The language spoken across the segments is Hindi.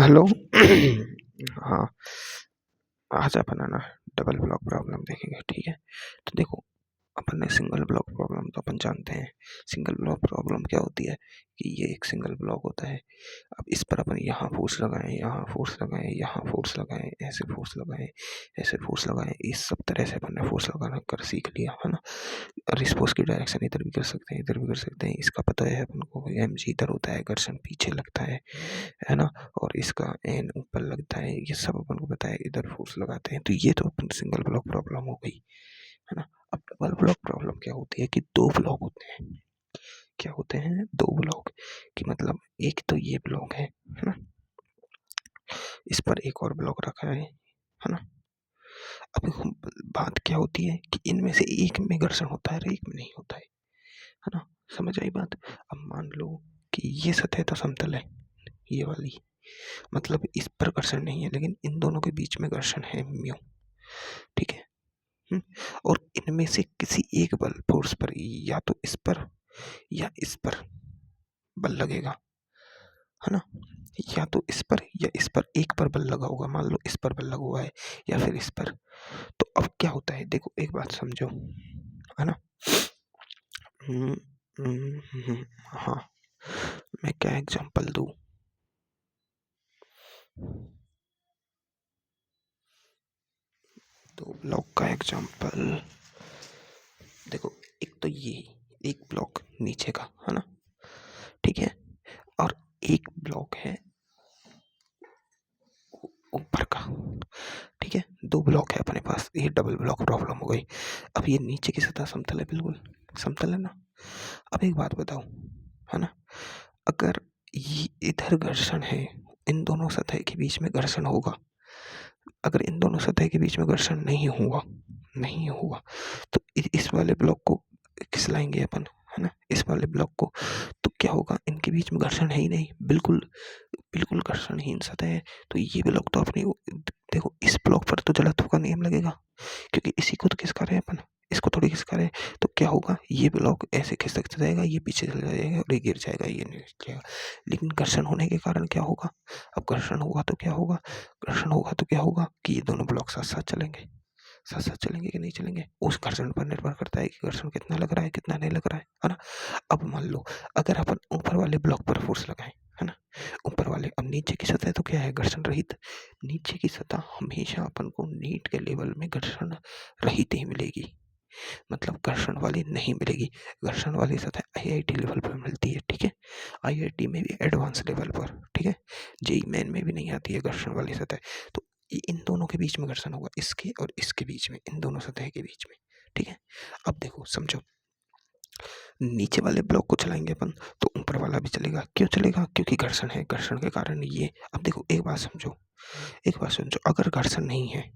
हेलो। हाँ, आज अपन है ना डबल ब्लॉक प्रॉब्लम देखेंगे, ठीक है। तो देखो, अपन ने सिंगल ब्लॉक प्रॉब्लम तो अपन जानते हैं। सिंगल ब्लॉक प्रॉब्लम क्या होती है कि ये एक सिंगल ब्लॉक होता है। अब इस पर अपन यहाँ फोर्स लगाएं, यहाँ फोर्स लगाएं, यहाँ फोर्स लगाएं, ऐसे फोर्स लगाएं, ऐसे फोर्स लगाएं, इस सब तरह से अपन ने फोर्स लगाना कर सीख लिया है ना। और इस फोर्स की डायरेक्शन इधर भी कर सकते हैं, इधर भी कर सकते हैं। इसका पता है अपन को, एम जी इधर होता है, घर्षण पीछे लगता है ना। और इसका एन ऊपर लगता है, ये सब अपन को पता है। इधर फोर्स लगाते हैं, तो ये तो अपन सिंगल ब्लॉक प्रॉब्लम हो गई, है ना। अब डबल ब्लॉक प्रॉब्लम क्या होती है कि दो ब्लॉक होते हैं। क्या होते हैं? दो ब्लॉक। कि मतलब एक तो ये ब्लॉक है ना, इस पर एक और ब्लॉक रखा है ना। अब बात क्या होती है कि इनमें से एक में घर्षण होता है और एक में नहीं होता है ना। समझ आई बात? अब मान लो कि ये सतह तो समतल है, ये वाली, मतलब इस पर घर्षण नहीं है, लेकिन इन दोनों के बीच में घर्षण है म्यू, ठीक है। हम्म, और इनमें से किसी एक बल फोर्स पर, या तो इस पर या इस पर बल लगेगा, है ना। या तो इस पर या इस पर, एक पर बल लगा होगा। मान लो इस पर बल लगा हुआ है या फिर इस पर। तो अब क्या होता है, देखो एक बात समझो, है ना। हम्म, हाँ, मैं क्या एग्जांपल दूं। तो ब्लॉक का एग्जांपल देखो, एक तो ये एक ब्लॉक नीचे का, है ना, ठीक है। और एक ब्लॉक है ऊपर का, ठीक है। दो ब्लॉक है अपने पास, ये डबल ब्लॉक प्रॉब्लम हो गई। अब ये नीचे की सतह समतल है, बिल्कुल समतल है ना। अब एक बात बताओ, है ना, अगर ये इधर घर्षण है, इन दोनों सतह के बीच में घर्षण होगा। अगर इन दोनों सतह के बीच में घर्षण नहीं हुआ तो इस वाले ब्लॉक को खिसलाएंगे अपन, है ना, इस वाले ब्लॉक को। तो क्या होगा, इनके बीच में घर्षण है ही नहीं, बिल्कुल बिल्कुल घर्षणहीन सतह है। तो ये ब्लॉक तो अपनी, देखो इस ब्लॉक पर तो जड़त्व का नियम लगेगा, क्योंकि इसी को तो खिसका रहे हैं अपन, इसको थोड़ी खिसका रहे हैं। तो क्या होगा, ये ब्लॉक ऐसे खिसकता जाएगा, ये पीछे चला जाएगा और ये गिर जाएगा, ये नहीं जाएगा। लेकिन घर्षण होने के कारण क्या होगा, अब घर्षण होगा तो क्या होगा, घर्षण होगा तो क्या होगा कि ये दोनों ब्लॉक साथ साथ चलेंगे। साथ साथ चलेंगे कि नहीं चलेंगे, उस घर्षण पर निर्भर करता है कि घर्षण कितना लग रहा है, कितना नहीं लग रहा है ना। अब मान लो अगर अपन ऊपर वाले ब्लॉक पर फोर्स लगाएं, है ना, ऊपर वाले, अब नीचे की सतह तो क्या है, घर्षण रहित। नीचे की सतह हमेशा अपन को नीट के लेवल में घर्षण रहित ही मिलेगी, मतलब घर्षण वाली नहीं मिलेगी। घर्षण वाली सतह आईआईटी लेवल पर मिलती है, ठीक है। आईआईटी में भी एडवांस लेवल पर, ठीक है। जेई मेन में भी नहीं आती है घर्षण वाली सतह। तो इन दोनों के बीच में घर्षण होगा, इसके और इसके बीच में, इन दोनों सतह के बीच में, ठीक है। अब देखो समझो, नीचे वाले ब्लॉक को चलाएंगे अपन तो ऊपर वाला भी चलेगा। क्यों चलेगा? क्योंकि घर्षण है, घर्षण के कारण ये। अब देखो एक बात समझो, एक बात समझो, अगर घर्षण नहीं है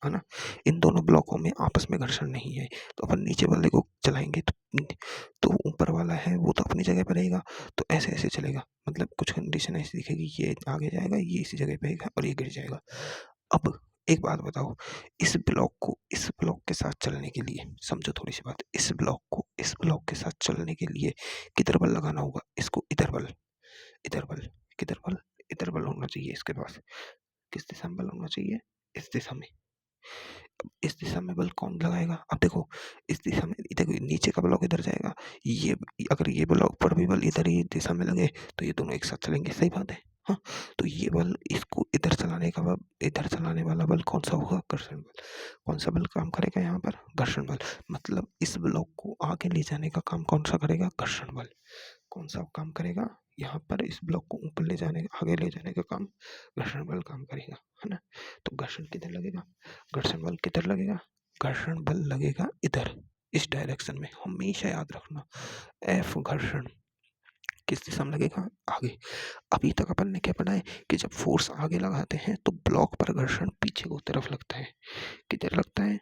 ना, इन दोनों ब्लॉकों में आपस में घर्षण नहीं है, तो अपन नीचे वाले को चलाएंगे तो ऊपर वाला है वो तो अपनी जगह पर रहेगा। तो ऐसे ऐसे चलेगा, मतलब कुछ कंडीशन ऐसी दिखेगी, ये आगे जाएगा, ये इसी जगह पे रहेगा और ये गिर जाएगा। अब एक बात बताओ, इस ब्लॉक को इस ब्लॉक के साथ चलने के लिए, समझो थोड़ी सी बात, इस ब्लॉक को इस ब्लॉक के साथ चलने के लिए किधर बल लगाना होगा, इसको इधर बल, इधर बल, किधर बल, इधर बल होना चाहिए इसके पास। किस दिशा में बल होना चाहिए? इस दिशा में। अब इस दिशा में बल कौन लगाएगा? अब देखो इस दिशा में, देखो नीचे का ब्लॉक इधर जाएगा, ये अगर ये ब्लॉक पर भी बल इधर ही दिशा में लगे तो ये दोनों एक साथ चलेंगे, सही बात है। हाँ, तो ये बल इसको इधर चलाने का बल, इधर चलाने वाला बल कौन सा होगा? घर्षण बल। कौन सा बल काम करेगा यहाँ पर? घर्षण बल। मतलब इस ब्लॉक को आगे ले जाने का काम कौन सा करेगा? घर्षण बल। कौन सा काम करेगा यहाँ पर? इस ब्लॉक को ऊपर ले जाने का, आगे ले जाने का काम घर्षण बल काम करेगा, है ना। तो घर्षण किधर लगेगा? घर्षण बल किधर लगेगा? घर्षण बल लगेगा इधर, इस डायरेक्शन में, हमेशा याद रखना। एफ घर्षण किस दिशा में लगेगा? आगे। अभी तक अपन ने क्या पढ़ा है कि जब फोर्स आगे लगाते हैं तो ब्लॉक पर घर्षण पीछे की तरफ लगता है। किधर लगता है?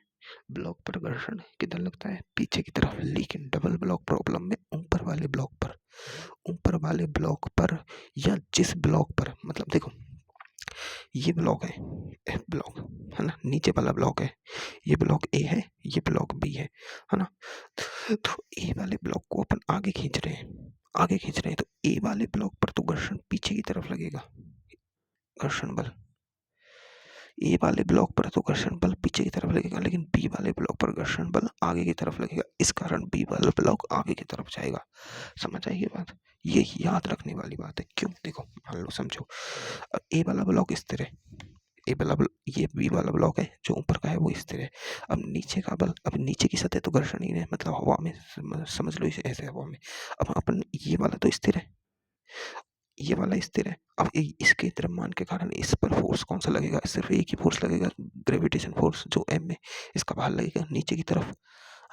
ब्लॉक पर घर्षण किधर लगता है? पीछे की तरफ। लेकिन डबल ब्लॉक प्रॉब्लम में ऊपर वाले ब्लॉक पर, ऊपर वाले ब्लॉक पर, या जिस ब्लॉक पर, मतलब देखो ये ब्लॉक है, एफ ब्लॉक, है ना, नीचे वाला ब्लॉक है, ये ब्लॉक ए है, ये ब्लॉक बी है ना। तो ए वाले ब्लॉक को अपन आगे खींच रहे हैं, आगे खींच रहे हैं, तो ए वाले ब्लॉक पर तो घर्षण पीछे की तरफ लगेगा, घर्षण बल। ए वाले ब्लॉक पर तो घर्षण बल पीछे की तरफ लगेगा, लेकिन बी वाले ब्लॉक पर घर्षण बल आगे की तरफ लगेगा। इस कारण बी वाला ब्लॉक आगे की तरफ जाएगा। समझ आई ये बात? ये याद रखने वाली बात है। क्यों? देखो, मान लो, समझो, अब ए वाला ब्लॉक स्थिर है, ये बी वाला ब्लॉक है जो ऊपर का है वो स्थिर है। अब नीचे का बल, अब नीचे की सतह तो घर्षण ही है, मतलब हवा में, समझ लो इसे ऐसे, हवा में। अब अपन ये वाला तो स्थिर है, ये वाला स्थिर है। अब इसके द्रव्यमान के कारण इस पर फोर्स कौन सा लगेगा? सिर्फ एक ही फोर्स लगेगा, ग्रेविटेशन फोर्स, जो एम में इसका भार लगेगा नीचे की तरफ,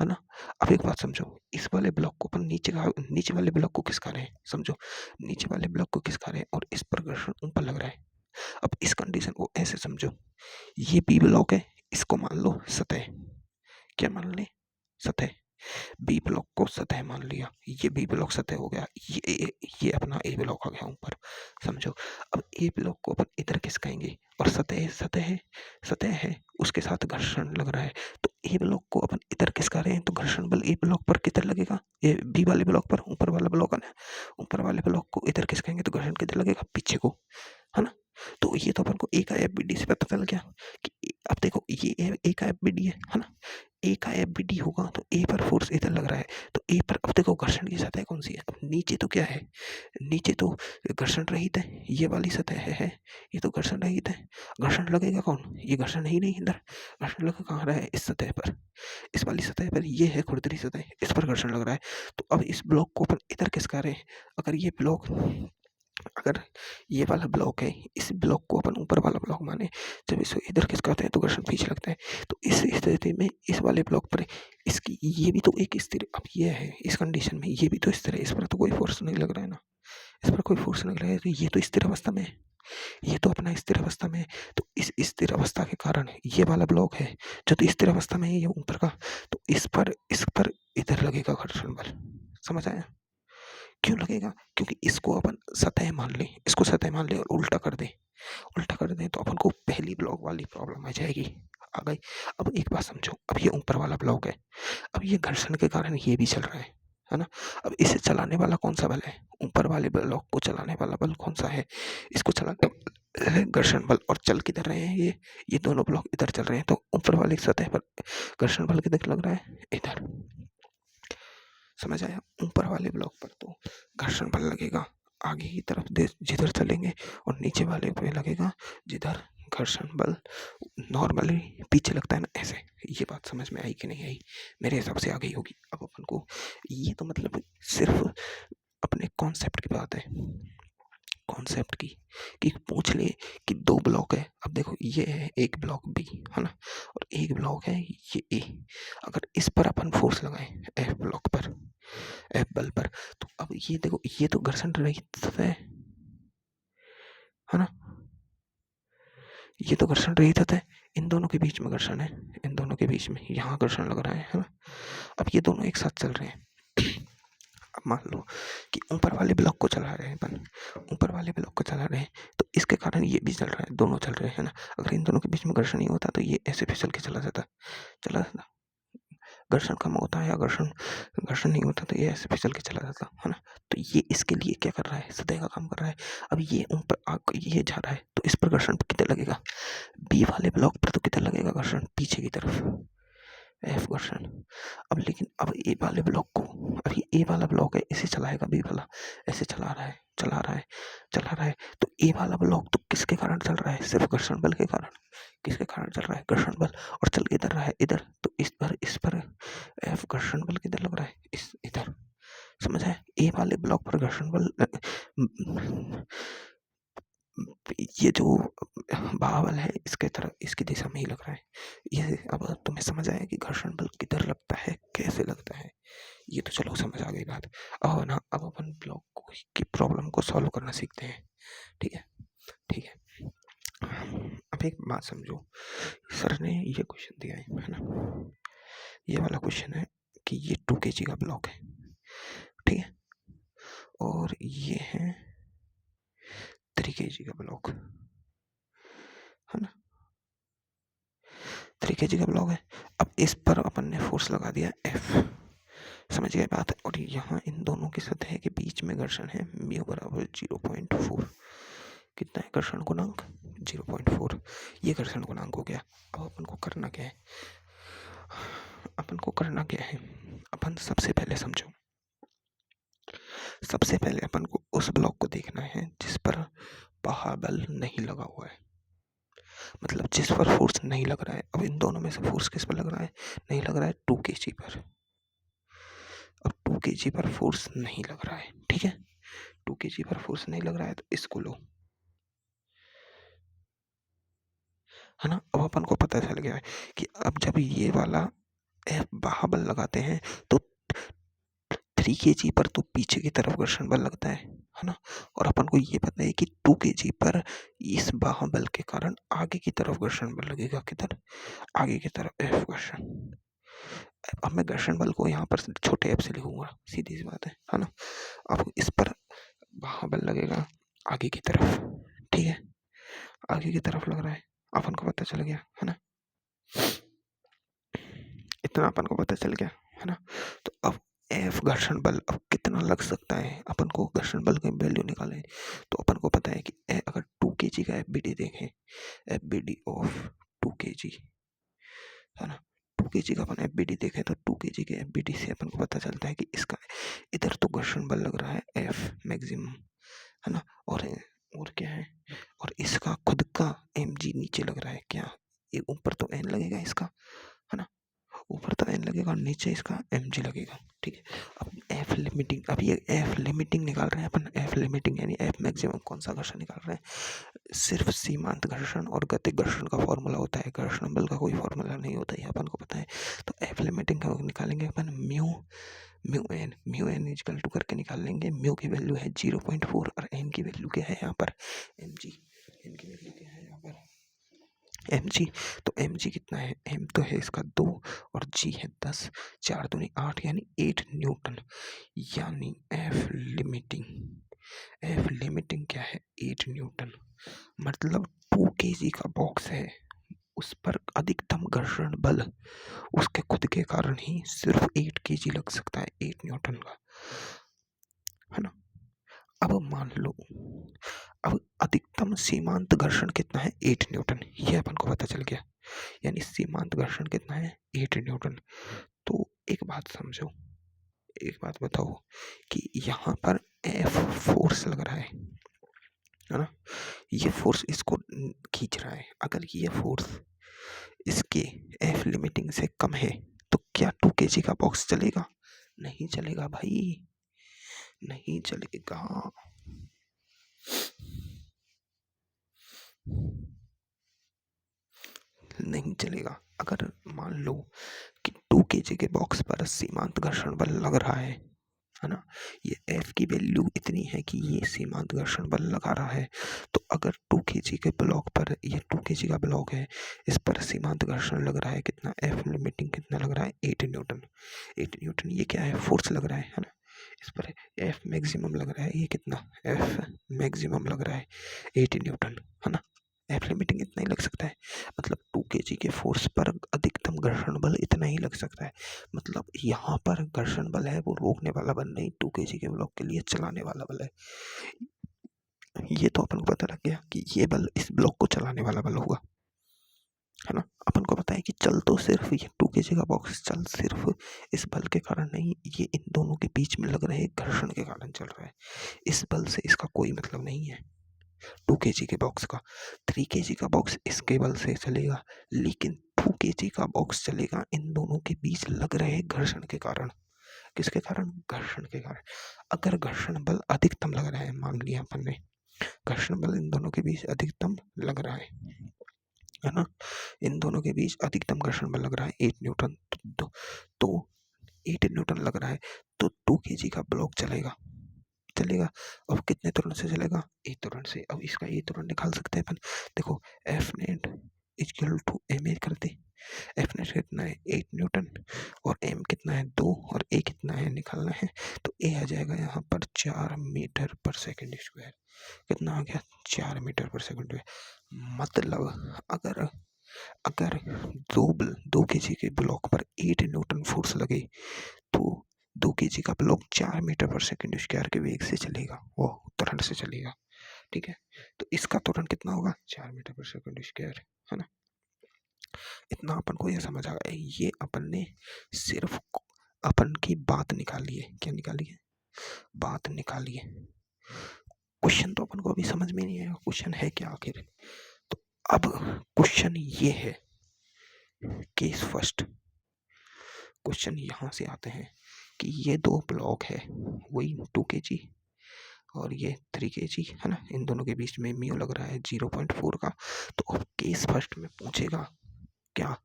है ना? अब एक बात समझो, इस वाले ब्लॉक को अपन नीचे वाले ब्लॉक को खिसका रहे हैं, समझो, नीचे वाले ब्लॉक को खिसका रहे हैं और इस पर घर्षण ऊपर लग रहा है। अब इस कंडीशन को ऐसे समझो, ये बी ब्लॉक है, इसको मान लो सतह, क्या मान ले? सतह। बी ब्लॉक को सतह मान लिया, ये बी ब्लॉक सतह हो गया, ये अपना ए ब्लॉक आ गया ऊपर, समझो। अब ए ब्लॉक को अपन इधर खिसकाएंगे और सतह है, उसके साथ घर्षण लग रहा है, तो ए ब्लॉक को अपन इधर खिसका रहे हैं, तो घर्षण बल ए ब्लॉक पर किधर लगेगा? ये बी वाले ब्लॉक पर, ऊपर वाला ब्लॉक है ना, ऊपर वाले ब्लॉक को इधर खिसकाएंगे तो घर्षण किधर लगेगा? पीछे को, है ना? तो ये तो अपन को ए का एफ बी डी से पता चल गया कि, अब देखो, ये ए का एफ बी डी है ना? ए का एफ बी डी होगा तो ए पर फोर्स इधर लग रहा है, तो ए पर, अब देखो, घर्षण की सतह कौन सी है? अब नीचे तो क्या है? नीचे तो घर्षण रहित है, ये वाली सतह है, ये तो घर्षण रहित है। घर्षण लगेगा कौन? ये घर्षण ही नहीं इधर, घर्षण लग कहाँ रहा है? इस सतह पर, इस वाली सतह पर, ये है खुरदरी सतह, इस पर घर्षण लग रहा है। तो अब इस ब्लॉक को अपन इधर खिसका रहे हैं। अगर ये वाला ब्लॉक है, इस ब्लॉक को अपन ऊपर वाला ब्लॉक माने, जब इसको इधर खिसकाते हैं तो घर्षण पीछे लगता है। तो इस स्थिति में इस वाले ब्लॉक पर इसकी, ये भी तो एक स्थिर, अब ये है इस कंडीशन में, ये भी तो स्थिर है, इस पर तो कोई फोर्स नहीं लग रहा है ना, इस पर कोई फोर्स नहीं लग रहा है, तो ये तो स्थिर अवस्था में है, ये तो अपना स्थिर अवस्था में है। तो इस स्थिर अवस्था के कारण ये वाला ब्लॉक है जो तो स्थिर अवस्था में है, ये ऊपर का, तो इस पर इधर लगेगा घर्षण बल। समझ आया? क्यों लगेगा? क्योंकि इसको अपन सतह मान लें, इसको सतह मान लें और उल्टा कर दें तो अपन को पहली ब्लॉक वाली प्रॉब्लम आ जाएगी, आ गई। अब एक बात समझो, अब ये ऊपर वाला ब्लॉक है, अब ये घर्षण के कारण ये भी चल रहा है ना? अब इसे चलाने वाला कौन सा बल है? ऊपर वाले ब्लॉक को चलाने वाला बल कौन सा है? इसको चलाने घर्षण बल, और चल किधर रहे हैं? ये दोनों ब्लॉक इधर चल रहे हैं, तो ऊपर वाली सतह पर घर्षण बल किधर लग रहा है? इधर। समझ आया? ऊपर वाले ब्लॉक पर तो घर्षण बल लगेगा आगे की तरफ जिधर चलेंगे, और नीचे वाले पे लगेगा जिधर घर्षण बल नॉर्मली पीछे लगता है ना, ऐसे। ये बात समझ में आई कि नहीं आई? मेरे हिसाब से आ गई होगी। अब अपन को ये तो मतलब सिर्फ अपने कॉन्सेप्ट की बात है, कॉन्सेप्ट की, कि पूछ ले कि दो ब्लॉक है, अब देखो, ये है एक ब्लॉक बी, है ना, और एक ब्लॉक है ये ए। अगर इस पर अपन फोर्स लगाएं एफ ब्लॉक पर, एफ बल पर, तो अब ये देखो, ये तो घर्षण रहित है ना, ये तो घर्षण रहित है, इन दोनों के बीच में घर्षण है, इन दोनों के बीच में यहाँ घर्षण लग रहा है ना? अब ये दोनों एक साथ चल रहे हैं। अब मान लो कि ऊपर वाले ब्लॉक को चला रहे हैं अपन, ऊपर वाले ब्लॉक को चला रहे हैं, तो इसके कारण ये भी चल रहा है, दोनों चल रहे हैं ना। अगर इन दोनों के बीच में घर्षण नहीं होता तो ये ऐसे फिसल के चला जाता, घर्षण कम होता है या घर्षण नहीं होता तो ये ऐसे फिसल के चला जाता, है ना? तो ये इसके लिए क्या कर रहा है? सतह का काम कर रहा है। अब ये ऊपर ये जा रहा है, तो इस पर घर्षण किधर लगेगा? बी वाले ब्लॉक पर तो किधर लगेगा घर्षण? पीछे की तरफ, एफ घर्षण। अब लेकिन अब ए वाले ब्लॉक को, अब ये ए वाला ब्लॉक है, इसे चलाएगा बी वाला, ऐसे चला रहा है, तो ए वाला ब्लॉक तो किसके कारण चल रहा है? सिर्फ घर्षण बल के कारण। किसके कारण चल रहा है? घर्षण बल। और चल किधर रहा है? इधर। तो इस पर एफ घर्षण बल किधर लग रहा है? इधर। समझ आया? ए वाले ब्लॉक पर घर्षण बल, ये जो बावल है इसके तरफ, इसकी दिशा में ही लग रहा है। ये अब तुम्हें समझ आया कि घर्षण बल किधर लगता है, कैसे लगता है? ये तो चलो समझ आ गई बात। अब ना, अब अपन ब्लॉक की प्रॉब्लम को सॉल्व करना सीखते हैं। ठीक है, ठीक है। अब एक बात समझो, सर ने ये क्वेश्चन दिया है ना, ये वाला क्वेश्चन है कि ये 2 kg का ब्लॉक है, ठीक है, और ये है 3 kg का ब्लॉक, है ना, 3 kg का ब्लॉक है। अब इस पर अपन ने फोर्स लगा दिया F, समझ गए बात? और यहाँ इन दोनों की सतह के बीच में घर्षण है म्यू बराबर 0.4, कितना है घर्षण गुणांक 0.4। ये घर्षण गुणांक हो गया। अब अपन को करना क्या है, अपन सबसे पहले समझो, सबसे पहले अपन को उस ब्लॉक को देखना है जिस पर बाह्य बल नहीं लगा हुआ है, मतलब जिस पर फोर्स नहीं लग रहा है। अब इन दोनों में से फोर्स किस पर लग रहा है, नहीं लग रहा है 2 kg पर। अब 2 kg पर फोर्स नहीं लग रहा है, ठीक है, 2 kg पर फोर्स नहीं लग रहा है, तो इसको लो, है ना। अब अपन को पता चल गया है कि अब जब ये वाला F बाह्य बल लगाते हैं तो 3 kg पर तो पीछे की तरफ घर्षण बल लगता है ना। और अपन को ये पता है कि 2 kg पर इस बाह्य बल के कारण आगे की तरफ घर्षण बल लगेगा, किधर, आगे की तरफ F घर्षण। अब मैं घर्षण बल को यहाँ पर छोटे F से लिखूंगा, सीधी सी बात है ना। अब इस पर बाह्य बल लगेगा आगे की तरफ, ठीक है, आगे की तरफ लग रहा है, अपन को पता चल गया है ना, इतना अपन को पता चल गया है ना। तो अब F घर्षण बल अब कितना लग सकता है, अपन को घर्षण बल की वैल्यू निकाले तो अपन को पता है कि अगर 2 kg का FBD देखें, FBD ऑफ 2 kg, है ना, 2 kg का अपन FBD देखें तो 2 kg के FBD से अपन को पता चलता है कि इसका इधर तो घर्षण बल लग रहा है F मैक्सिमम, है ना, और क्या है, और इसका खुद का mg नीचे लग रहा है, क्या ये ऊपर तो n लगेगा इसका, है ना, ऊपर तो n लगेगा और नीचे इसका mg लगेगा, ठीक है। अब F लिमिटिंग, अब ये F लिमिटिंग निकाल रहे हैं अपन, F लिमिटिंग यानी F मैक्सिमम कौन सा घर्षण निकाल रहे हैं, सिर्फ सीमांत घर्षण और गतिक घर्षण का फॉर्मूला होता है, घर्षण बल का कोई फॉर्मूला नहीं होता है, अपन को पता है। तो F लिमिटिंग का निकालेंगे अपन म्यू एन इजकल टू करके निकाल लेंगे। म्यू की वैल्यू है 0.4 और एन की वैल्यू क्या है यहाँ पर, mg, एन की वैल्यू क्या है यहाँ पर mg। तो mg कितना है, m तो है इसका 2 और g है 10, 4 दूनी 8 यानी 8 न्यूटन, यानी F लिमिटिंग क्या है 8 न्यूटन। मतलब 2 kg का बॉक्स है, उस पर अधिकतम घर्षण बल उसके खुद के कारण ही सिर्फ 8 kg लग सकता है, 8 न्यूटन का, है ना। अब मान लो, अब अधिकतम सीमांत घर्षण कितना है 8 न्यूटन, ये अपन को पता चल गया, यानी सीमांत घर्षण कितना है 8 न्यूटन। तो एक बात समझो, एक बात बताओ कि यहाँ पर F फोर्स लग रहा है ना, ये फोर्स इसको खींच रहा है, अगर ये फोर्स इसके F लिमिटिंग से कम है तो क्या 2 kg का बॉक्स चलेगा, नहीं चलेगा भाई, नहीं चलेगा, नहीं चलेगा। अगर मान लो कि 2 kg के बॉक्स पर सीमांत घर्षण बल लग रहा है ना, ये F की वैल्यू इतनी है कि ये सीमांत घर्षण बल लगा रहा है, तो अगर 2 kg के ब्लॉक पर, ये 2 kg का ब्लॉक है, इस पर सीमांत घर्षण लग रहा है कितना, F लिमिटिंग कितना लग रहा है 8 न्यूटन, 8 न्यूटन ये क्या है, फोर्स लग रहा है ना, इस पर F मैक्सिमम लग रहा है, ये कितना F मैक्सिमम लग रहा है 8 न्यूटन, है ना। F लिमिटिंग इतना ही लग सकता है, मतलब 2 kg के फोर्स पर अधिकतम घर्षण बल इतना ही लग सकता है। मतलब यहाँ पर घर्षण बल है वो रोकने वाला बल नहीं, 2 kg के ब्लॉक के लिए चलाने वाला बल है। ये तो अपन को पता लग गया कि ये बल इस ब्लॉक को चलाने वाला बल होगा, है ना। अपन को पता है कि चल तो सिर्फ ये 2 kg का बॉक्स चल सिर्फ इस बल के कारण नहीं, ये इन दोनों के बीच में लग रहे घर्षण के कारण चल रहा है, इस बल से इसका कोई मतलब नहीं है 2 kg के बॉक्स का। 3 kg का बॉक्स इसके बल से चलेगा, लेकिन 2 kg का बॉक्स चलेगा इन दोनों के बीच लग रहे घर्षण के कारण, किसके कारण, घर्षण के कारण। अगर घर्षण बल अधिकतम लग रहा है, मान लिया अपन ने घर्षण बल इन दोनों के बीच अधिकतम लग रहा है ना, इन दोनों के बीच अधिकतम घर्षण बल लग रहा है 8 न्यूटन, तो 8 न्यूटन लग रहा है, तो 2 kg का ब्लॉक चलेगा, चलेगा। अब कितने त्वरण से चलेगा, ए त्वरण से। अब इसका ए त्वरण निकाल सकते हैं अपन, देखो F net equal to M a करते, एफ नेट कितना है 8 न्यूटन और एम कितना है 2 और ए कितना है निकालना है, तो ए आ जाएगा यहाँ पर 4 मीटर पर सेकंड स्क्वायर, कितना आ गया 4 मीटर पर सेकंड स्क्वायर। मतलब अगर अगर 2 kg के ब्लॉक पर 8 न्यूटन फोर्स लगे तो 2 kg का ब्लॉक 4 मीटर पर सेकंड स्क्वायर के वेग से चलेगा, वो त्वरण से चलेगा, ठीक है, तो इसका त्वरण कितना होगा 4 मीटर पर सेकंड स्क्वायर, है ना। इतना अपन को ये समझ आ गया, ये अपन ने सिर्फ अपन की बात निकाली है। क्या निकाली है? बात निकाली है। क्वेश्चन तो अपन को अभी समझ में नहीं आएगा, क्वेश्चन है क्या आखिर। तो अब क्वेश्चन ये है, केस फर्स्ट क्वेश्चन यहाँ से आते हैं कि ये दो ब्लॉक है, वही 2 kg और ये 3 kg, है ना। इन दोनों के बीच में म्यू लग रहा है 0.4 का। तो अब केस फर्स्ट में पूछेगा क्या,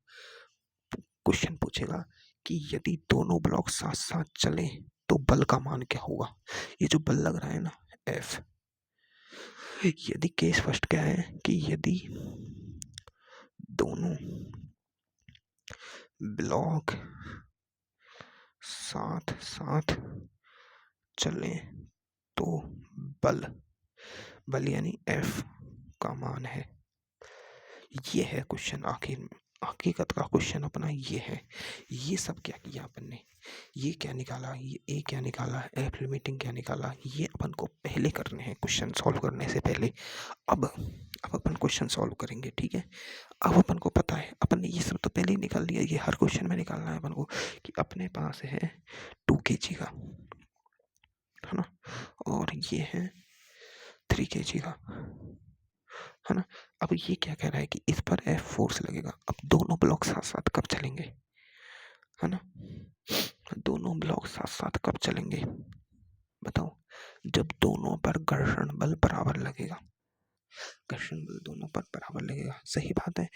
क्वेश्चन पूछेगा कि यदि दोनों ब्लॉक साथ साथ चले तो बल का मान क्या होगा। ये जो बल लग रहा है ना F, यदि केस फर्स्ट क्या है कि यदि दोनों ब्लॉक साथ साथ चले तो बल बल यानी F का मान है। ये है क्वेश्चन, आखिर हकीकत का क्वेश्चन अपना ये है। ये सब क्या किया अपन ने, ये क्या निकाला, ये ए क्या निकाला, एफ लिमिटिंग क्या निकाला, ये अपन को पहले करने हैं क्वेश्चन सॉल्व करने से पहले। अब अपन क्वेश्चन सॉल्व करेंगे, ठीक है। अब अपन को पता है, अपन ने ये सब तो पहले ही निकाल लिया, ये हर क्वेश्चन में निकालना है अपन को कि अपने पास है 2 kg का, है ना, और ये है 3 kg का, है ना। अब ये क्या कह रहा है कि इस पर F फोर्स लगेगा। अब दोनों ब्लॉक साथ साथ कब चलेंगे, है ना, दोनों ब्लॉक साथ साथ कब चलेंगे बताओ, जब दोनों पर घर्षण बल बराबर लगेगा। घर्षण बल दोनों पर बराबर लगेगा, सही बात है,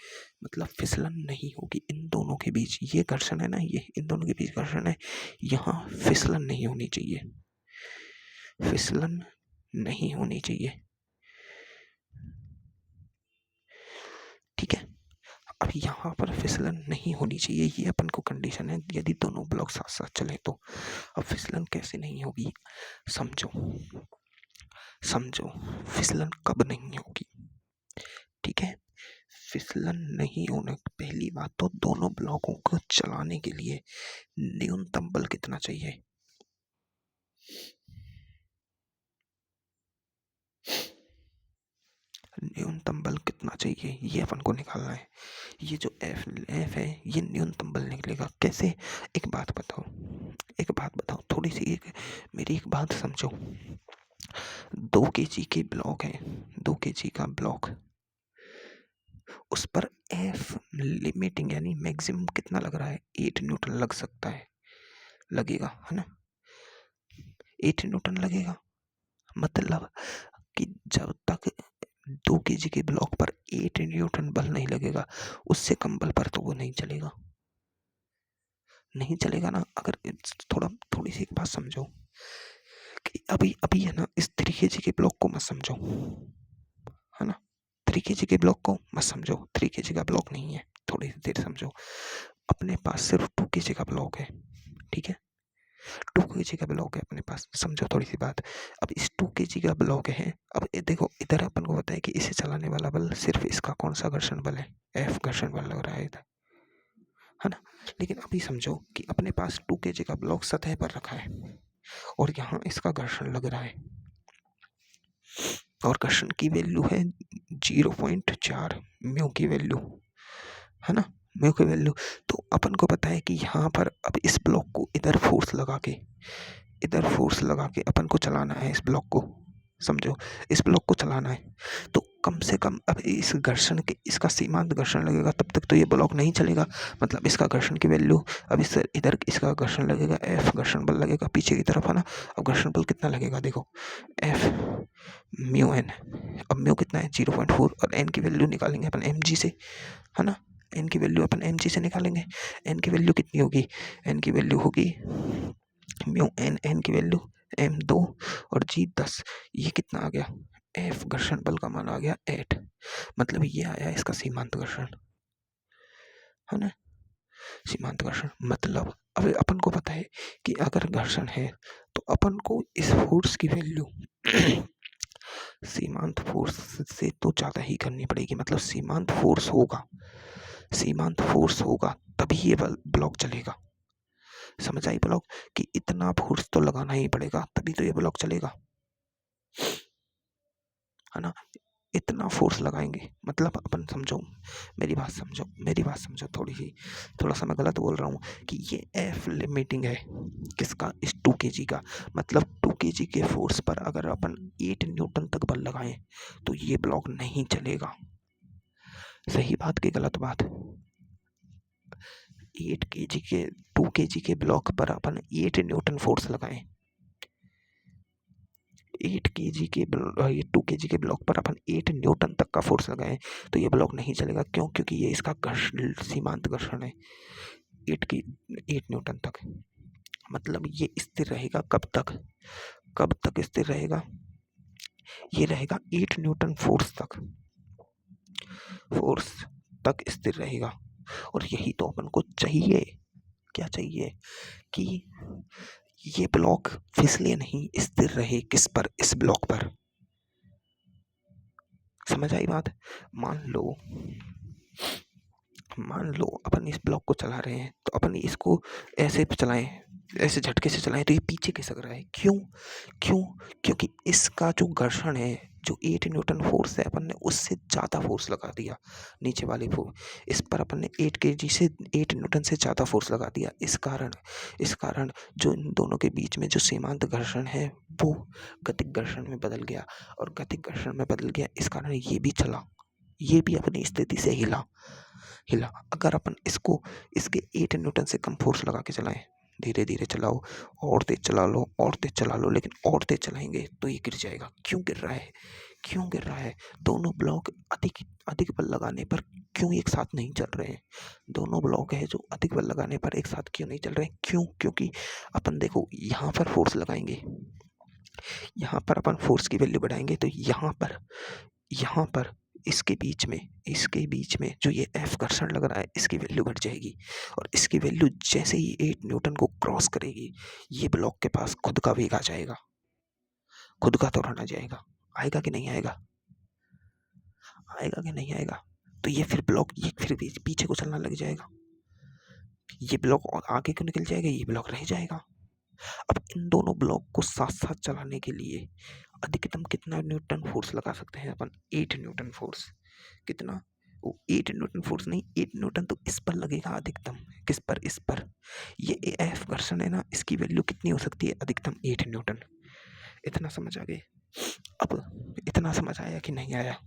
मतलब फिसलन नहीं होगी इन दोनों के बीच। ये घर्षण है ना, ये इन दोनों के बीच घर्षण है, यहाँ फिसलन नहीं होनी चाहिए, फिसलन नहीं होनी चाहिए, ठीक है। अब यहाँ पर फिसलन नहीं होनी चाहिए, ये अपन को कंडीशन है यदि दोनों ब्लॉक साथ साथ चले तो। अब फिसलन कैसे नहीं होगी, समझो समझो, फिसलन कब नहीं होगी, ठीक है। फिसलन नहीं होने, पहली बात तो दोनों ब्लॉकों को चलाने के लिए न्यूनतम बल कितना चाहिए, न्यूनतम बल कितना चाहिए ये अपन को निकालना है। ये जो एफ है ये न्यूनतम बल निकलेगा कैसे, एक बात बताओ, एक बात बताओ थोड़ी सी, एक मेरी एक बात समझो। 2 kg के ब्लॉक है, 2 kg का ब्लॉक, उस पर एफ लिमिटिंग यानी मैक्सिमम कितना लग रहा है, 8 न्यूटन लग सकता है, लगेगा, है ना, 8 न्यूटन लगेगा। मतलब कि जब तक 2 kg के ब्लॉक पर 8 न्यूटन बल नहीं लगेगा, उससे कम बल पर तो वो नहीं चलेगा, नहीं चलेगा ना। अगर थोड़ी सी एक बात समझो कि अभी अभी है ना, इस 3 kg के ब्लॉक को मत समझो, है ना, 3 kg के ब्लॉक को मत समझो, 3 kg का ब्लॉक नहीं है, थोड़ी सी देर समझो। अपने पास सिर्फ 2 kg का ब्लॉक है, ठीक है, 2 kg का ब्लॉक है अपने पास, समझो थोड़ी सी बात। अब इस 2 kg का ब्लॉक है, अब देखो इधर अपन को पता है कि इसे चलाने वाला बल सिर्फ इसका कौन सा घर्षण बल है, F घर्षण बल लग रहा है इधर, है ना। लेकिन अभी समझो कि अपने पास 2 kg का ब्लॉक सतह पर रखा है और यहाँ इसका घर्षण लग रहा है, और घर्षण की वैल्यू है 0.4 म्यू की वैल्यू, है ना, म्यू की वैल्यू। तो अपन को पता है कि यहाँ पर अब इस ब्लॉक को इधर फोर्स लगा के, इधर फोर्स लगा के अपन को चलाना है इस ब्लॉक को, समझो इस ब्लॉक को चलाना है। तो कम से कम अब इस घर्षण के, इसका सीमांत घर्षण लगेगा तब तक तो ये ब्लॉक नहीं चलेगा, मतलब इसका घर्षण की वैल्यू, अब इस इधर इसका घर्षण लगेगा F घर्षण बल लगेगा पीछे की तरफ, है ना। अब घर्षण बल कितना लगेगा देखो, F म्यू एन, अब म्यू कितना है 0.4, और एन की वैल्यू निकालेंगे अपन mg से, है ना, एन की वैल्यू अपन mg से निकालेंगे। एन की वैल्यू कितनी होगी, एन की वैल्यू होगी म्यू एन, एन की वैल्यू m2 और g10, ये कितना आ गया, F घर्षण बल का मान आ गया 8, मतलब ये आया इसका सीमांत घर्षण, है ना, सीमांत घर्षण। मतलब अब अपन को पता है कि अगर घर्षण है तो अपन को इस फोर्स की वैल्यू सीमांत फोर्स से तो ज्यादा ही करनी पड़ेगी, मतलब सीमांत फोर्स होगा, सीमांत फोर्स होगा तभी ये ब्लॉक चलेगा, समझ आई ब्लॉक, कि इतना फोर्स तो लगाना ही पड़ेगा तभी तो ये ब्लॉक चलेगा, है ना? इतना फोर्स लगाएंगे, मतलब अपन समझो, मेरी बात समझो थोड़ी सी, थोड़ा सा मैं गलत बोल रहा हूँ कि ये एफ लिमिटिंग है किसका, इस 2 kg का। मतलब 2 kg के फोर्स पर अगर अपन 8 न्यूटन तक बल लगाएं तो ये ब्लॉक नहीं चलेगा। सही बात की गलत बात? 8 kg के 2 kg के ब्लॉक पर अपन 8 न्यूटन फोर्स लगाएं, 8 kg के 2 kg के ब्लॉक पर अपन 8 न्यूटन तक का फोर्स लगाएं तो ये ब्लॉक नहीं चलेगा। क्यों? क्योंकि ये इसका घर्षण, सीमांत घर्षण है 8 न्यूटन तक। मतलब ये स्थिर रहेगा कब तक, कब तक स्थिर रहेगा? ये रहेगा 8 न्यूटन फोर्स तक स्थिर रहेगा। और यही तो अपन को चाहिए। क्या चाहिए? कि ये ब्लॉक फिसले नहीं, स्थिर रहे। किस पर? इस ब्लॉक पर। समझ आई बात? मान लो अपन इस ब्लॉक को चला रहे हैं तो अपन इसको ऐसे चलाएं, ऐसे झटके से चलाएं तो ये पीछे खिसक रहा है। क्यों? क्यों? क्योंकि इसका जो घर्षण है, जो 8 न्यूटन फोर्स है, अपन ने उससे ज़्यादा फोर्स लगा दिया नीचे वाले इस पर अपन ने 8 kg से 8 न्यूटन से ज़्यादा फोर्स लगा दिया। इस कारण जो इन दोनों के बीच में जो सीमांत घर्षण है वो गतिक घर्षण में बदल गया, और गतिक घर्षण में बदल गया इस कारण ये भी चला, ये भी अपनी स्थिति से हिला। अगर अपन इसको इसके 8 न्यूटन से कम फोर्स लगा के चलाएं, धीरे धीरे चलाओ, और तेज चला लो, लेकिन और तेज चलाएंगे तो ये गिर जाएगा। क्यों गिर रहा है? क्यों गिर रहा है? दोनों ब्लॉक अधिक अधिक बल लगाने पर क्यों एक साथ नहीं चल रहे हैं? दोनों ब्लॉक है जो अधिक बल लगाने पर एक साथ क्यों नहीं चल रहे हैं? क्यों? क्योंकि अपन देखो, यहाँ पर फोर्स लगाएंगे, यहाँ पर अपन फोर्स की वैल्यू बढ़ाएंगे तो यहाँ पर इसके बीच में जो ये एफ घर्षण लग रहा है इसकी वैल्यू बढ़ जाएगी, और इसकी वैल्यू जैसे ही 8 न्यूटन को क्रॉस करेगी ये ब्लॉक के पास खुद का वेग आ जाएगा, खुद का त्वरण आ जाएगा। आएगा कि नहीं आएगा? आएगा कि नहीं आएगा? तो ये फिर ब्लॉक, ये फिर पीछे को चलना लग जाएगा, ये ब्लॉक और आगे को निकल जाएगा, ये ब्लॉक रह जाएगा। अब इन दोनों ब्लॉक को साथ साथ चलाने के लिए अधिकतम कितना न्यूटन फोर्स लगा सकते हैं अपन? 8 न्यूटन फोर्स। कितना? वो 8 न्यूटन फोर्स नहीं, 8 न्यूटन तो इस पर लगेगा अधिकतम। किस पर? इस पर। ये एफ घर्षण है ना, इसकी वैल्यू कितनी हो सकती है? अधिकतम 8 न्यूटन। इतना समझ आ गए? अब इतना समझ आया कि नहीं आया?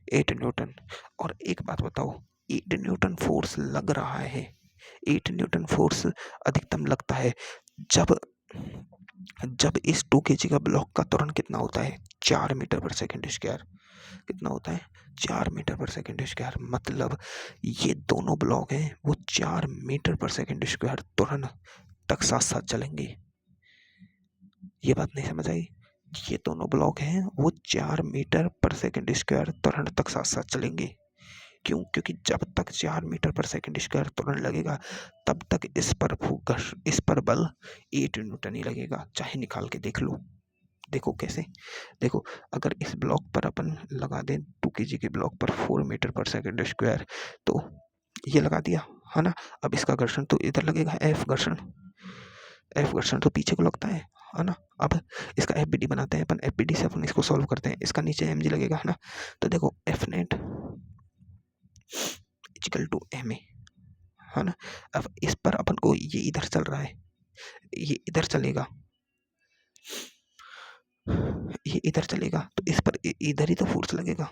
8 न्यूटन। और एक बात बताओ, 8 न्यूटन फोर्स लग रहा है, 8 न्यूटन फोर्स अधिकतम लगता है जब जब इस 2 kg का ब्लॉक का त्वरण कितना होता है? 4 मीटर पर सेकेंड स्क्वायर। कितना होता है? 4 मीटर पर सेकेंड स्क्वायर। मतलब ये दोनों ब्लॉक हैं वो 4 मीटर पर सेकेंड स्क्वायर त्वरण तक साथ साथ चलेंगे। ये बात नहीं समझ आई? ये दोनों ब्लॉक हैं वो 4 मीटर पर सेकेंड स्क्वायर त्वरण तक साथ साथ चलेंगे। क्यों? क्योंकि जब तक 4 मीटर पर सेकेंड स्क्वायर त्वरण लगेगा तब तक इस पर बल 8 न्यूटन ही लगेगा। चाहे निकाल के देख लो। देखो कैसे? देखो, अगर इस ब्लॉक पर अपन लगा दें 2 kg के ब्लॉक पर 4 मीटर पर सेकेंड स्क्वायर, तो ये लगा दिया, है ना? अब इसका घर्षण तो इधर लगेगा, एफ घर्षण तो पीछे को लगता है ना? अब इसका एफ बी डी बनाते हैं अपन, एफ बी डी से अपन इसको सॉल्व करते हैं, इसका नीचे एम जी लगेगा, है ना? तो देखो F net equal to M A, है ना? अब इस पर अपन को ये इधर चल रहा है, ये इधर चलेगा, ये इधर चलेगा, तो इस पर इधर ही तो फोर्स लगेगा,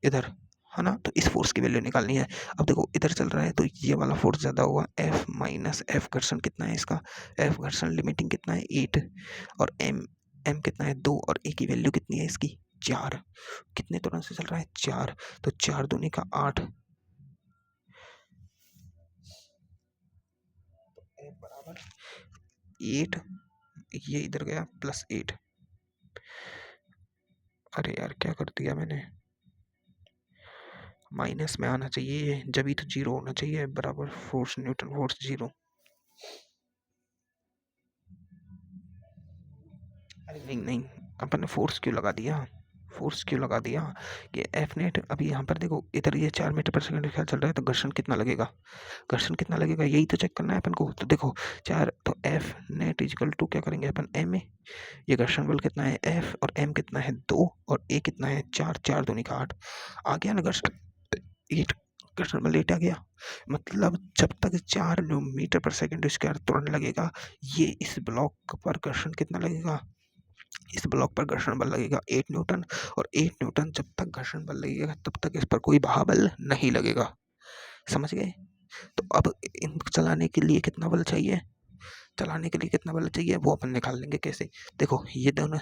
इधर, है ना? तो इस फोर्स की वैल्यू निकालनी है। अब देखो इधर चल रहा है तो ये वाला फोर्स ज़्यादा होगा, एफ माइनस एफ घर्षण कितना है इसका? एफ घर्षण लिमिटिंग कितना है? 8, और एम एम कितना है? 2, और ए की वैल्यू कितनी है इसकी? 4। कितने त्वरण से चल रहा है? 4। तो 4 दूनी का 8, बराबर 8, ये इधर गया प्लस 8। अरे यार क्या कर दिया मैंने? माइनस में आना चाहिए, जब ही तो जीरो होना चाहिए, बराबर फोर्स न्यूटन फोर्स 0। अरे नहीं नहीं, अपन ने फोर्स क्यों लगा दिया? फोर्स क्यों लगा दिया कि एफ नेट, अभी यहाँ पर देखो इधर ये 4 मीटर पर सेकंड ख्याल चल रहा है, तो घर्षण कितना लगेगा, घर्षण कितना लगेगा यही तो चेक करना है अपन को। तो देखो 4, तो एफ नेट इजिकल टू क्या करेंगे अपन, एम ए, ये घर्षण बल कितना है एफ, और एम कितना है 2, और ए कितना है 4, 4 दूनी का 8, आ गया ना घर्षण 8, घर्षण बल 8 आ गया। मतलब जब तक 4 मीटर पर सेकंड स्क्वायर त्वरण लगेगा, ये इस ब्लॉक पर घर्षण कितना लगेगा, इस ब्लॉक पर घर्षण बल लगेगा 8 न्यूटन, और 8 न्यूटन जब तक घर्षण बल लगेगा तब तक इस पर कोई बल नहीं लगेगा। समझ गए। तो अब इन चलाने के लिए कितना बल चाहिए, चलाने के लिए कितना बल चाहिए वो अपन निकाल लेंगे कैसे। देखो ये दोनों,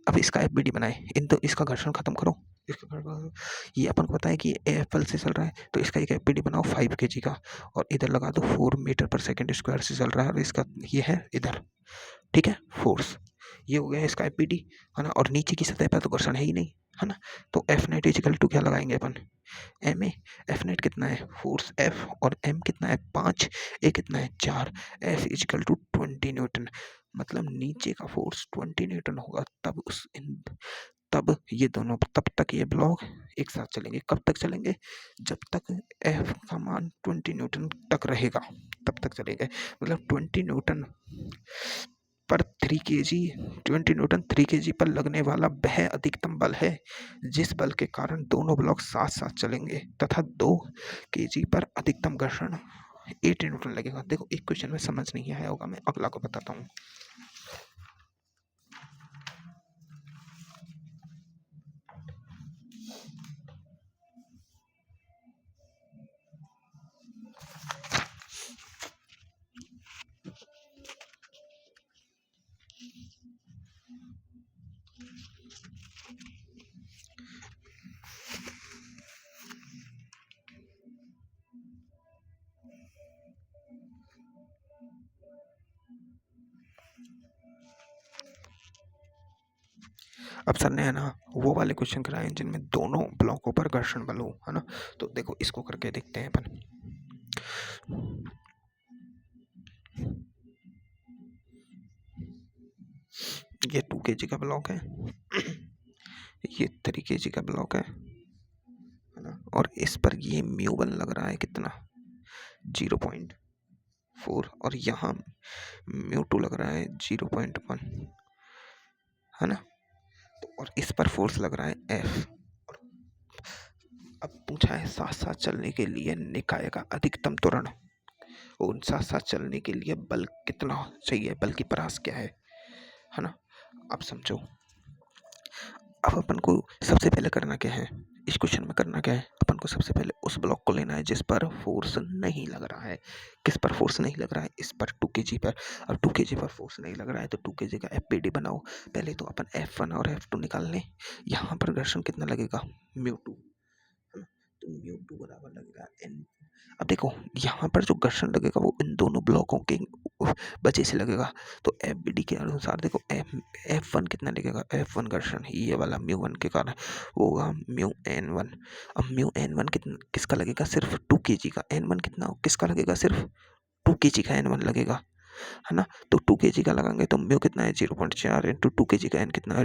अब इसका एफबीडी बनाए, इन तो इसका घर्षण खत्म करो, ये अपन को पता है कि एफ बल से चल रहा है, तो इसका एक एफबीडी बनाओ 5 kg का, और इधर लगा दो 4 मीटर पर सेकंड स्क्वायर से चल रहा है, और इसका ये है इधर, ठीक है फोर्स, ये हो गया इसका एफबीडी, है ना। और नीचे की सतह पर तो घर्षण है ही नहीं, है ना। तो एफ नेट इजिकल टू क्या लगाएंगे अपन, एम ए, एफ नेट कितना है फोर्स एफ, और एम कितना है 5, ए कितना है 4, एफ इजिकल टू 20 न्यूटन। मतलब नीचे का फोर्स 20 न्यूटन होगा, तब ये दोनों, तब तक ये ब्लॉक एक साथ चलेंगे। कब तक चलेंगे, जब तक एफ का मान 20 न्यूटन तक रहेगा तब तक चलेंगे। मतलब 20 न्यूटन पर 3 kg, 20 न्यूटन 3 kg पर लगने वाला वह अधिकतम बल है जिस बल के कारण दोनों ब्लॉक साथ साथ चलेंगे, तथा 2 kg पर अधिकतम घर्षण 8 न्यूटन लगेगा। देखो एक क्वेश्चन में समझ नहीं आया होगा, मैं अगला को बताता हूँ। अब सर ने है ना वो वाले क्वेश्चन कराए जिनमें दोनों ब्लॉकों पर घर्षण बल हो, है ना। तो देखो इसको करके देखते हैं अपन। ये 2 kg का ब्लॉक है, ये 3 kg का ब्लॉक है ना, और इस पर ये म्यू बल लग रहा है कितना 0.4, और यहाँ म्यू टू लग रहा है 0.1, है ना। तो और इस पर फोर्स लग रहा है एफ। अब पूछा है साथ साथ चलने के लिए निकाय का अधिकतम त्वरण, और उन साथ साथ चलने के लिए बल कितना चाहिए, बल की परास क्या है ना। अब समझो, अब अपन को सबसे पहले करना क्या है, इस क्वेश्चन में करना क्या है, अपन को सबसे पहले उस ब्लॉक को लेना है जिस पर फोर्स नहीं लग रहा है। किस पर फोर्स नहीं लग रहा है, इस पर 2 kg पर। अब 2 kg पर फोर्स नहीं लग रहा है तो 2 kg का एफपीडी बनाओ। पहले तो अपन F1 और F2 निकाल लें। यहाँ पर घर्षण कितना लगेगा, म्यू2, है ना। तो म्यू2 बराबर लगेगा n। अब देखो यहाँ पर जो घर्षण लगेगा वो इन दोनों ब्लॉकों के वजह से लगेगा। तो एफबीडी के अनुसार देखो F1 कितना लगेगा, F1 घर्षण ये वाला म्यू1 के कारण होगा म्यू n1। अब म्यू n1 कितना किसका लगेगा, सिर्फ 2 kg का। n1 कितना किसका लगेगा, सिर्फ 2 kg का n1 लगेगा, है ना। तो 2 kg का लगाएंगे तो म्यू कितना है 0.4 इंटू 2 kg का n कितना है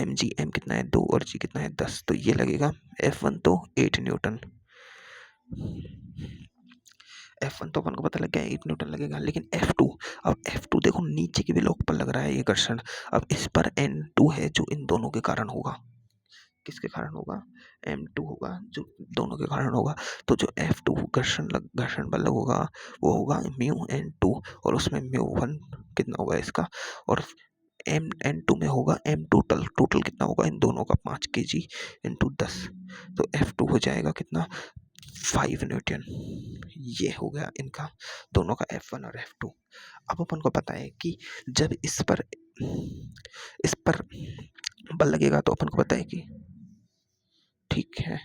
m कितना है 2, और g कितना है 10। तो ये लगेगा F1 तो 8 न्यूटन। F1 तो अपन को पता लग गया 8 न्यूटन लगेगा, लेकिन F2, अब F2 देखो नीचे के ब्लॉक पर लग रहा है ये घर्षण। अब इस पर N2 है जो इन दोनों के कारण होगा। किसके कारण होगा, M2 होगा जो दोनों के कारण होगा। तो जो F2 घर्षण बल होगा वो होगा म्यू N2, और उसमें म्यू1 कितना होगा इसका, और N2 में होगा M टोटल कितना होगा इन दोनों का 5 kg इंटू 10। तो F2 हो जाएगा कितना 5 न्यूटन। ये हो गया इनका दोनों का F1 और F2। अब अपन को पता है कि जब इस पर बल लगेगा तो अपन को पता है कि ठीक है